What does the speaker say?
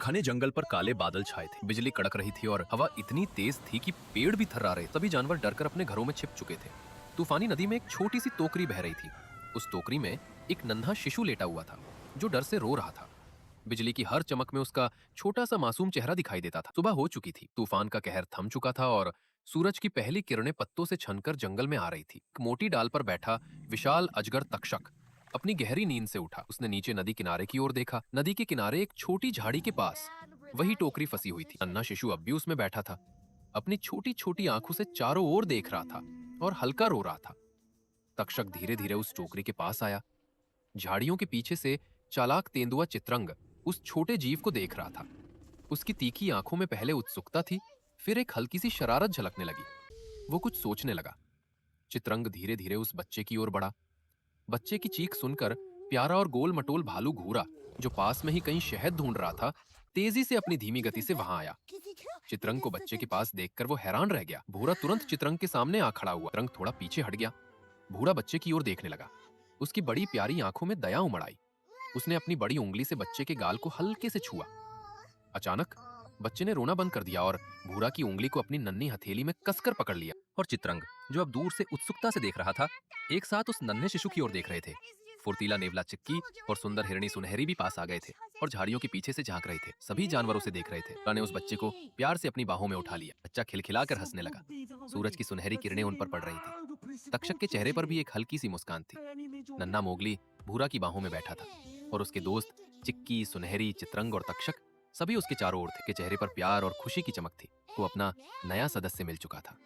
घने जंगल पर काले बादल छाए थे, बिजली कड़क रही थी और हवा इतनी तेज थी कि पेड़ भी थर्रा रहे। सभी जानवर डरकर अपने घरों में छिप चुके थे। तूफानी नदी में एक छोटी सी टोकरी बह रही थी। उस टोकरी में एक नन्हा शिशु लेटा हुआ था, जो डर से रो रहा था। बिजली की हर चमक में उसका छोटा सा मासूम चेहरा दिखाई देता था। सुबह हो चुकी थी, तूफान का कहर थम चुका था और सूरज की पहली किरणें पत्तों से छनकर जंगल में आ रही थी। एक मोटी डाल पर बैठा विशाल अजगर तक्षक अपनी गहरी नींद से उठा। उसने नीचे नदी किनारे की ओर देखा। नदी के किनारे एक छोटी झाड़ी के पास वही टोकरी फंसी हुई थी। अन्ना शिशु अब भी उसमें बैठा था, अपनी छोटी छोटी आंखों से चारों ओर देख रहा था और हल्का रो रहा था। तक्षक धीरे धीरे उस टोकरी के पास आया। झाड़ियों के पीछे से चालाक तेंदुआ चित्रंग उस छोटे जीव को देख रहा था। उसकी तीखी आंखों में पहले उत्सुकता थी, फिर एक हल्की सी शरारत झलकने लगी। वो कुछ सोचने लगा। चित्रंग धीरे धीरे उस बच्चे की ओर बढ़ा। बच्चे की चीख सुनकर प्यारा और गोल मटोल भालू घूरा, जो पास में ही कहीं शहद ढूंढ रहा था, तेजी से अपनी धीमी गति से वहां आया। चित्रंग को बच्चे के पास देखकर वो हैरान रह गया। भूरा तुरंत चित्रंग के सामने आ खड़ा हुआ। चित्रंग थोड़ा पीछे हट गया। भूरा बच्चे की ओर देखने लगा। उसकी बड़ी प्यारी आंखों में दया उमड़ आई। उसने अपनी बड़ी उंगली से बच्चे के गाल को हल्के से छुआ। अचानक बच्चे ने रोना बंद कर दिया और भूरा की उंगली को अपनी नन्ही हथेली में कसकर पकड़ लिया। और चित्रंग, जो अब दूर से उत्सुकता से देख रहा था, एक साथ उस नन्हे शिशु की ओर देख रहे थे। फुर्तीला नेवला चिक्की और सुंदर हिरणी सुनहरी भी पास आ गए थे और झाड़ियों के पीछे से झांक रहे थे। सभी जानवर उसे देख रहे थे। भूरा ने उस बच्चे को प्यार से अपनी बाहों में उठा लिया। बच्चा खिलखिलाकर हंसने लगा। सूरज की सुनहरी किरणें उन पर पड़ रही थी। तक्षक के चेहरे पर भी एक हल्की सी मुस्कान थी। नन्हा मोगली भूरा की बाहों में बैठा था और उसके दोस्त चिक्की, सुनहरी, चित्रंग और तक्षक सभी उसके चारों ओर थे। के चेहरे पर प्यार और खुशी की चमक थी। वो अपना नया सदस्य मिल चुका था।